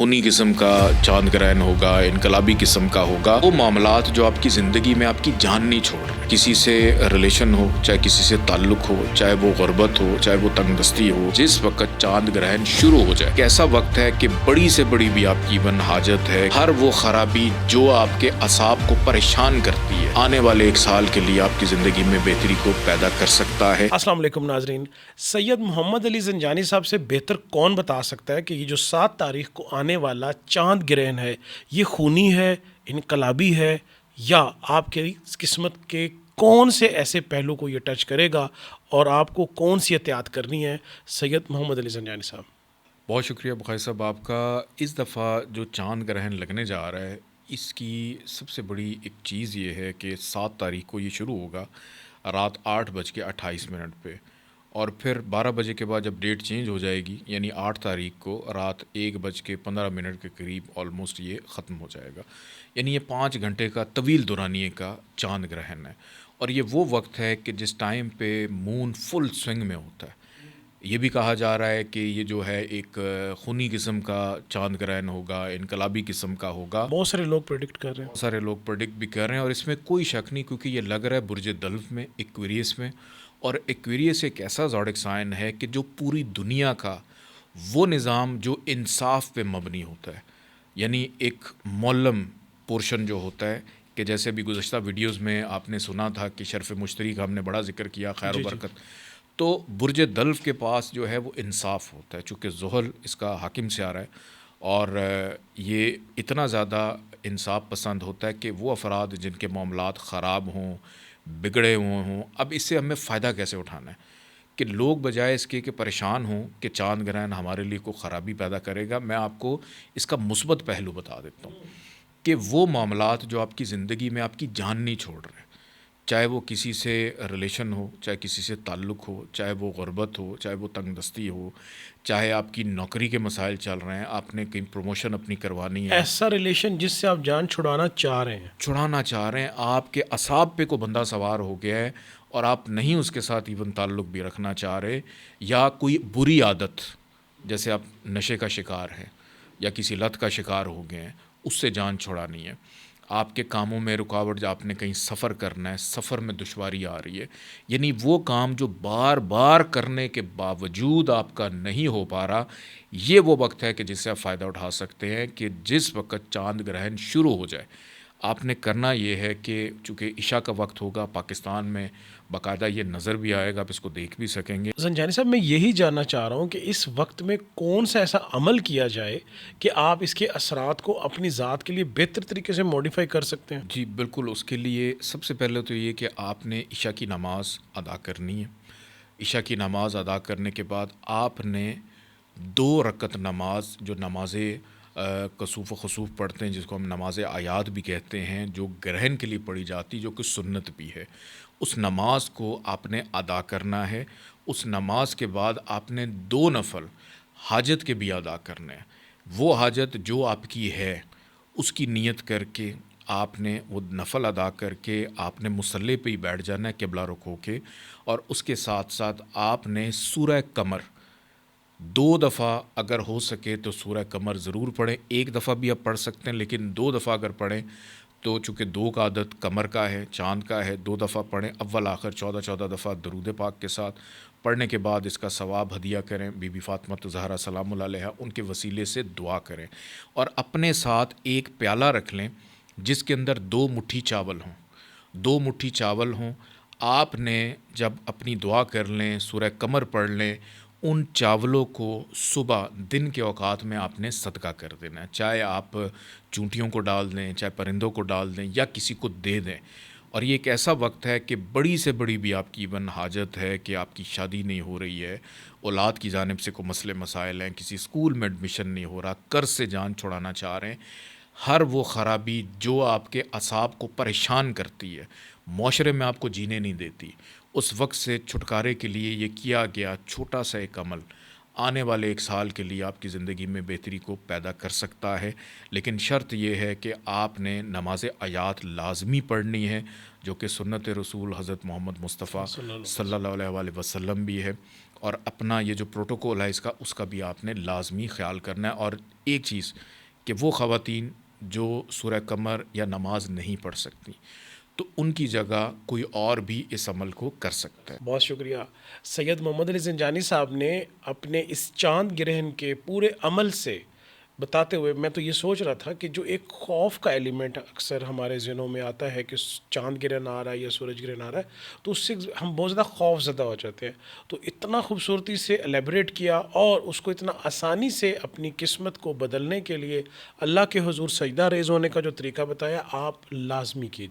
खूनी किस्म का चांद ग्रहण होगा, इनकलाबी किस्म का होगा, वो मामलात जो आपकी ज़िंदगी में आपकी जान नहीं छोड़ रहे। किसी से रिलेशन हो, चाहे किसी से ताल्लुक़ हो, चाहे वो गुर्बत हो, चाहे वो तंगदस्ती हो, जिस वक्त चांद ग्रहण शुरू हो जाए, ऐसा वक्त है कि बड़ी से बड़ी भी आपकी वन हाजत है, हर वो खराबी जो आपके असाब को परेशान करती है, आने वाले एक साल के लिए आपकी ज़िंदगी में बेहतरी को पैदा कर सकता है। अस्सलाम वालेकुम नाजरीन, सैयद मोहम्मद अली ज़ंजानी साहब से बेहतर कौन बता सकता है कि ये जो 7 तारीख को आने वाला चांद ग्रहण है, ये खूनी है, इनकलाबी है, या आपके किस्मत के कौन से ऐसे पहलू को ये टच करेगा और आपको कौन सी एहतियात करनी है। सैयद मोहम्मद अली ज़ंजानी साहब। बहुत शुक्रिया बुखारी साहब आपका। इस दफ़ा जो चांद ग्रहण लगने जा रहा है, इसकी सबसे बड़ी एक चीज़ ये है कि 7 तारीख को ये शुरू होगा रात 8:28 पे, और फिर 12 बजे के बाद जब डेट चेंज हो जाएगी, यानी 8 तारीख को रात 1:15 के करीब ऑलमोस्ट ये ख़त्म हो जाएगा। यानी ये 5 घंटे का तवील दुरानिए का चांद ग्रहण है, और ये वो वक्त है कि जिस टाइम पे मून फुल स्विंग में होता है। ये भी कहा जा रहा है कि ये जो है एक खूनी किस्म का चांद ग्रहण होगा, इनकलाबी किस्म का होगा। बहुत सारे लोग प्रेडिक्ट कर रहे हैं। बहुत सारे लोग प्रेडिक्ट भी कर रहे हैं, और इसमें कोई शक नहीं, क्योंकि ये लग रहा है बुर्ज दल्फ में, एक्वेरियस में। और एक्वेरियस एक ऐसा ज़ोडिक साइन है कि जो पूरी दुनिया का वो निज़ाम जो इंसाफ पे मबनी होता है, यानी एक मौलम पोर्शन जो होता है, कि जैसे भी गुज़श्ता वीडियोज़ में आपने सुना था कि शर्फ़ मुश्तरी का हमने बड़ा जिक्र किया, खैर व बरकत। तो बुर्ज दल्फ के पास जो है वो इंसाफ होता है, चूँकि ज़ुहल इसका हाकिम से आ रहा है, और ये इतना ज़्यादा इंसाफ पसंद होता है कि वो अफराद जिनके मामलात ख़राब हों, बिगड़े हुए हों, अब इससे हमें फ़ायदा कैसे उठाना है कि लोग बजाय इसके कि परेशान हों कि चांद ग्रहण हमारे लिए कोई ख़राबी पैदा करेगा, मैं आपको इसका मुस्बत पहलू बता देता हूँ कि वो मामलात जो आपकी ज़िंदगी में आपकी जान नहीं छोड़ रहे, चाहे वो किसी से रिलेशन हो, चाहे किसी से ताल्लुक़ हो, चाहे वो गुर्बत हो, चाहे वो तंगदस्ती हो, चाहे आपकी नौकरी के मसाइल चल रहे हैं, आपने कहीं प्रमोशन अपनी करवानी है, ऐसा रिलेशन जिससे आप जान छुड़ाना चाह रहे हैं, आपके असाब पे को बंदा सवार हो गया है और आप नहीं उसके साथ इवन ताल्लुक़ भी रखना चाह रहे, या कोई बुरी आदत, जैसे आप नशे का शिकार हैं या किसी लत का शिकार हो गए हैं, उससे जान छुड़ानी है। आपके कामों में रुकावट, आपने कहीं सफ़र करना है, सफ़र में दुश्वारी आ रही है, यानी वो काम जो बार बार करने के बावजूद आपका नहीं हो पा रहा, ये वो वक्त है कि जिससे आप फ़ायदा उठा सकते हैं कि जिस वक्त चांद ग्रहण शुरू हो जाए, आपने करना ये है कि चूँकि इशा का वक्त होगा पाकिस्तान में, बाकायदा ये नज़र भी आएगा, आप इसको देख भी सकेंगे। ज़ंजानी साहब, मैं यही जानना चाह रहा हूँ कि इस वक्त में कौन सा ऐसा अमल किया जाए कि आप इसके असरात को अपनी ज़ात के लिए बेहतर तरीके से मॉडिफाई कर सकते हैं। जी बिल्कुल, उसके लिए सबसे पहले तो ये कि आपने इशा की नमाज़ अदा करनी है। इशा की नमाज़ अदा करने के बाद आपने 2 रकत नमाज, जो नमाज़ कसूफ़ व खसूफ़ पढ़ते हैं, जिसको हम नमाज़ आयात भी कहते हैं, जो ग्रहण के लिए पढ़ी जाती, जो कि सुन्नत भी है, उस नमाज को आपने अदा करना है। उस नमाज के बाद आपने 2 नफल हाजत के भी अदा करने हैं। वो हाजत जो आपकी है उसकी नीयत करके आपने वो नफल अदा करके आपने मुसल्ले पे ही बैठ जाना है क़िबला रुख होके, और उसके साथ साथ आपने सूरह कमर 2 दफ़ा अगर हो सके तो सूरह कमर ज़रूर पढ़ें। 1 दफ़ा भी आप पढ़ सकते हैं, लेकिन 2 दफ़ा अगर पढ़ें तो चूँकि 2 का आदत कमर का है, चाँद का है, 2 दफ़ा पढ़ें। अव्वल आखिर 14 दफ़ा दरूद पाक के साथ पढ़ने के बाद इसका सवाब हदिया करें। बीबी फ़ातिमा ज़हरा सलामुल्लाह अलैहा, उनके वसीले से दुआ करें, और अपने साथ एक प्याला रख लें जिसके अंदर 2 मुट्ठी चावल हों। 2 मुट्ठी चावल हों। आपने जब अपनी दुआ कर लें, सूरह कमर पढ़ लें, उन चावलों को सुबह दिन के औकात में आपने सदका कर देना है। चाहे आप चूंटियों को डाल दें, चाहे परिंदों को डाल दें, या किसी को दे दें। और ये एक ऐसा वक्त है कि बड़ी से बड़ी भी आपकी इवन हाजत है कि आपकी शादी नहीं हो रही है, औलाद की जानिब से कोई मसले मसाइल हैं, किसी स्कूल में एडमिशन नहीं हो रहा, कर्ज से जान छुड़ाना चाह रहे हैं, हर वो ख़राबी जो आपके असाब को परेशान करती है, माशरे में आपको जीने नहीं देती, उस वक्त से छुटकारे के लिए ये किया गया छोटा सा एक अमल आने वाले एक साल के लिए आपकी ज़िंदगी में बेहतरी को पैदा कर सकता है। लेकिन शर्त यह है कि आपने नमाज आयात लाजमी पढ़नी है, जो कि सुन्नत रसूल हज़रत मोहम्मद मुस्तफ़ा सल्लल्लाहु अलैहि वसल्लम भी है, اور اپنا یہ جو پروٹوکول ہے اس کا بھی آپ نے لازمی خیال کرنا ہے. اور ایک چیز کہ وہ خواتین جو سورہ قمر یا نماز نہیں پڑھ سکتی تو ان کی جگہ کوئی اور بھی اس عمل کو کر سکتا ہے. بہت شکریہ. سید محمد علی زنجانی صاحب نے اپنے اس چاند گرہن کے پورے عمل سے بتاتے ہوئے، میں تو یہ سوچ رہا تھا کہ جو ایک خوف کا ایلیمنٹ اکثر ہمارے ذہنوں میں آتا ہے کہ چاند گرہن آ رہا ہے یا سورج گرہن آ رہا ہے، تو اس سے ہم بہت زیادہ خوف زدہ ہو جاتے ہیں. تو اتنا خوبصورتی سے الیبریٹ کیا اور اس کو اتنا آسانی سے اپنی قسمت کو بدلنے کے لیے اللہ کے حضور سجدہ ریز ہونے کا جو طریقہ بتایا، آپ لازمی کیجیے.